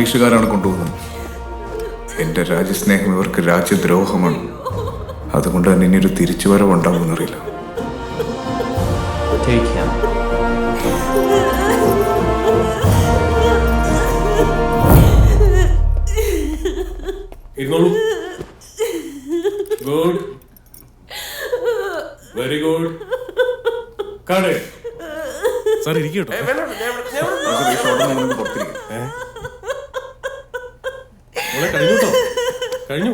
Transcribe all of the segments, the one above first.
ബ്രിട്ടീഷുകാരാണ് കൊണ്ടുപോകുന്നത്. എൻ്റെ രാജ്യസ്നേഹം ഇവർക്ക് രാജ്യദ്രോഹമാണ്. അതുകൊണ്ട് തന്നെ ഇനിയൊരു തിരിച്ചുവരവുണ്ടാവുമെന്നറിയില്ല. ഇരുന്നോളൂ. Good, very good. കാണേ സാർ ഇരിക്കട്ടോ. കഴിഞ്ഞു കേട്ടോ, കഴിഞ്ഞു.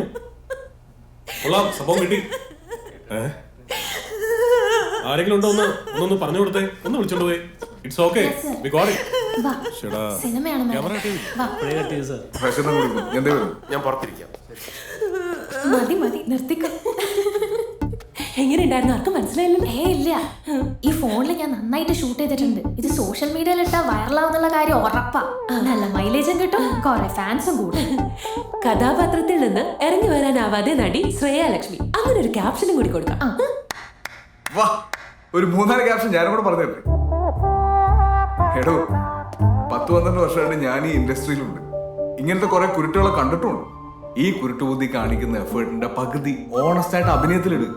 കൊള്ളാം, സംഭവം കിട്ടി. ആരെങ്കിലും ഉണ്ടോ ഒന്നൊന്ന് പറഞ്ഞു കൊടുത്തേ, ഒന്ന് വിളിച്ചോണ്ട് പോയി. It's okay, we got it. ഞാൻ പുറത്തിരിക്കാം. മതി മതി നിർത്തിക്കോ. എങ്ങനെയുണ്ടായിരുന്നു? ആർക്കും മനസ്സിലായില്ല. ഇല്ല, ഈ ഫോണിൽ ഞാൻ നന്നായിട്ട് ഷൂട്ട് ചെയ്തിട്ടുണ്ട്. ഇത് സോഷ്യൽ മീഡിയയിൽ ഇട്ടാ വൈറലാവുന്നുള്ള കാര്യം ഉറപ്പാ. നല്ല മൈലേജും കിട്ടും, കുറെ ഫാൻസും കൂടും. കഥാപാത്രത്തിൽ നിന്ന് ഇറങ്ങി വരാനാവാതെ നടി ശ്രേയ ലക്ഷ്മി, അങ്ങനെ ഒരു ക്യാപ്ഷനും കൂടി കൊടുക്കാം. ഒരു 3-4 ക്യാപ്ഷൻ ഞാനും കൂടെ പറഞ്ഞു. എടോ, 10-12 വർഷമായിട്ട് ഞാൻ ഈ ഇൻഡസ്ട്രിയിലുണ്ട്. ഇങ്ങനത്തെ കുറെ കുരുട്ടുകളെ കണ്ടിട്ടുണ്ട്. ഈ കുരുട്ടുബുദ്ധി കാണിക്കുന്ന എഫേർട്ടിന്റെ പകുതി ഓണസ്റ്റ് ആയിട്ട് അഭിനയത്തിലിട്.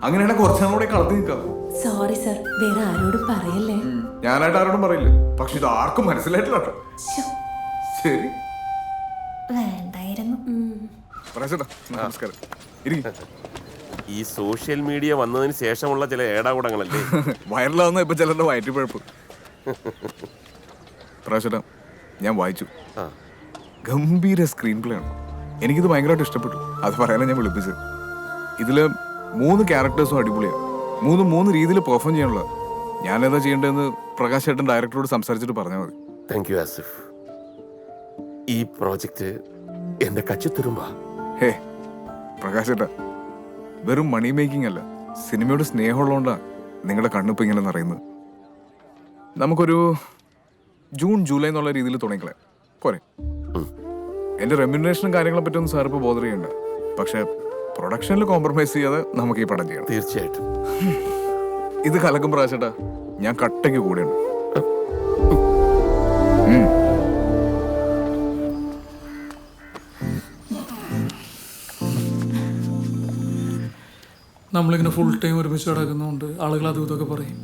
അങ്ങനെയാണ് കുറച്ചുകൂടെ കളത്തി നിൽക്കാം. സോറി സർ, വേറെ ആരോടും പറയല്ലേ. ഞാനായിട്ട് ആരോടും പറയില്ല, പക്ഷെ ഇത് ആർക്കും മനസ്സിലായിട്ടില്ല കേട്ടോ. ശരി, വേണ്ടായിരുന്നു. നമസ്കാരം. ഈ സോഷ്യൽ മീഡിയ വന്നതിന് ശേഷമുള്ള ചില ഏടാകൂടങ്ങളല്ലേ വൈറലാവുന്ന ഇപ്പൊ ചിലരുടെ വയറ്റിപ്പഴപ്പ്. പ്രാവശ്യം ഞാൻ വായിച്ചു, ഗംഭീര സ്ക്രീൻ പ്ലേ ആണ്. എനിക്കിത് ഭയങ്കരമായിട്ട് ഇഷ്ടപ്പെട്ടു. അത് പറയാനാണ് ഞാൻ വിളിപ്പിച്ചത്. ഇതില് 3 ക്യാരക്ടേഴ്സും അടിപൊളിയാണ്. 3 രീതിയിൽ പെർഫോം ചെയ്യാനുള്ള. ഞാനേതാ ചെയ്യേണ്ടതെന്ന് പ്രകാശ് ചേട്ടൻ ഡയറക്ടറോട് സംസാരിച്ചിട്ട് പറഞ്ഞാൽ മതി. Thank you Asif. ഈ പ്രോജക്റ്റ് എന്റെ കച്ചിത്തുരുമ്പാ. ഹേ പ്രകാശ് ചേട്ടാ, വെറും മണി മേക്കിംഗ് അല്ല, സിനിമയോട് സ്നേഹമുള്ളതുകൊണ്ടാണ് നിങ്ങളുടെ കണ്ണിപ്പോൾ ഇങ്ങനെ നിറയുന്നത്. നമുക്കൊരു ജൂൺ ജൂലൈ എന്നുള്ള രീതിയിൽ തുടങ്ങിക്കളെ പോരെ? എൻ്റെ റെമ്യൂണറേഷനും കാര്യങ്ങളെ പറ്റിയൊന്നും സാർ ഇപ്പോൾ ബോധർ ചെയ്യണ്ട. പക്ഷെ പ്രൊഡക്ഷനിൽ കോംപ്രമൈസ് ചെയ്യാതെ നമുക്ക് ഈ പടം ചെയ്യണം. തീർച്ചയായിട്ടും. ഇത് കലക്കും പ്രാവശ്യട്ടാ, ഞാൻ കട്ടയ്ക്ക് കൂടെയുണ്ട്. നമ്മളിങ്ങനെ ഫുൾ ടൈം ഒരുമിച്ച് കിടക്കുന്നതുകൊണ്ട് ആളുകൾ അതും ഇതൊക്കെ പറയും.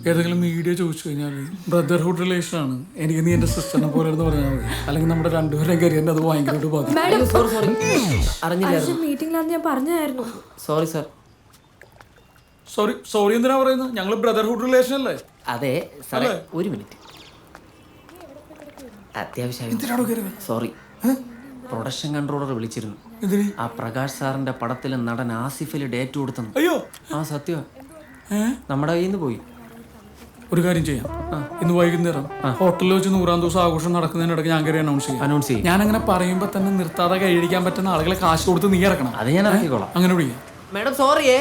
ഏതെങ്കിലും മീഡിയ ചോദിച്ചു കഴിഞ്ഞാൽ ബ്രദർഹുഡ് റിലേഷൻ ആണ്, എനിക്ക് നീ എൻ്റെ സിസ്റ്ററിനെ പോലെ എന്ന് പറഞ്ഞാൽ മതി. അല്ലെങ്കിൽ നമ്മുടെ രണ്ടുപേരും കരിയറിനെ അത് ഭയങ്കരമായിട്ട് ബാധിക്കും. മീറ്റിംഗിലാന്ന് ഞാൻ പറഞ്ഞായിരുന്നു. Sorry sir. സോറി എന്തിനാ പറയുന്നത്? ഞങ്ങൾ ബ്രദർഹുഡ് റിലേഷൻ അല്ലേ? അതെ സാറേ, ഒരു മിനിറ്റ്. അത്യാവശ്യം സോറി. പ്രൊഡക്ഷൻ കൺട്രോളർ വിളിച്ചിരുന്നു. ആ പ്രകാശ് സാറിന്റെ പടത്തിൽ നടൻ ആസിഫിൽ ഡേറ്റ് കൊടുത്തു. അയ്യോ, ആ സത്യം, നമ്മുടെ കയ്യിൽ നിന്ന് പോയി. ഒരു കാര്യം ചെയ്യാം, ഇന്ന് വൈകുന്നേരം ഹോട്ടലിൽ വെച്ച് 100ാം ദിവസം ആഘോഷം നടക്കുന്നതിനിടയ്ക്ക് ഞാൻ കയറി അനൗൺസ് ചെയ്യും. ഞാൻ അങ്ങനെ പറയുമ്പോൾ തന്നെ നിർത്താതെ കഴിക്കാൻ പറ്റുന്ന ആളുകളെ കാശ് കൊടുത്ത് നീ ഇറക്കണം. അത് ഞാൻ ഇറക്കിക്കോളാം. അങ്ങനെ വിളിക്കാം. മാഡം സോറിയേ.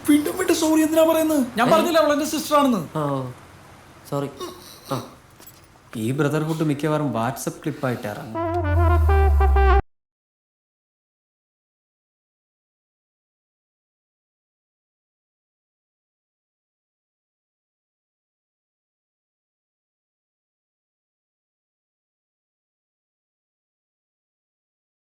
വീണ്ടും സോറി എന്തിനാ പറയുന്നത്? ഞാൻ പറഞ്ഞില്ല അവളെന്റെ സിസ്റ്റർ ആണെന്ന്. സോറി. ഈ ബ്രദർഹുഡ് മിക്കവാറും വാട്സപ്പ് ക്ലിപ്പായിട്ട് ഇറങ്ങും.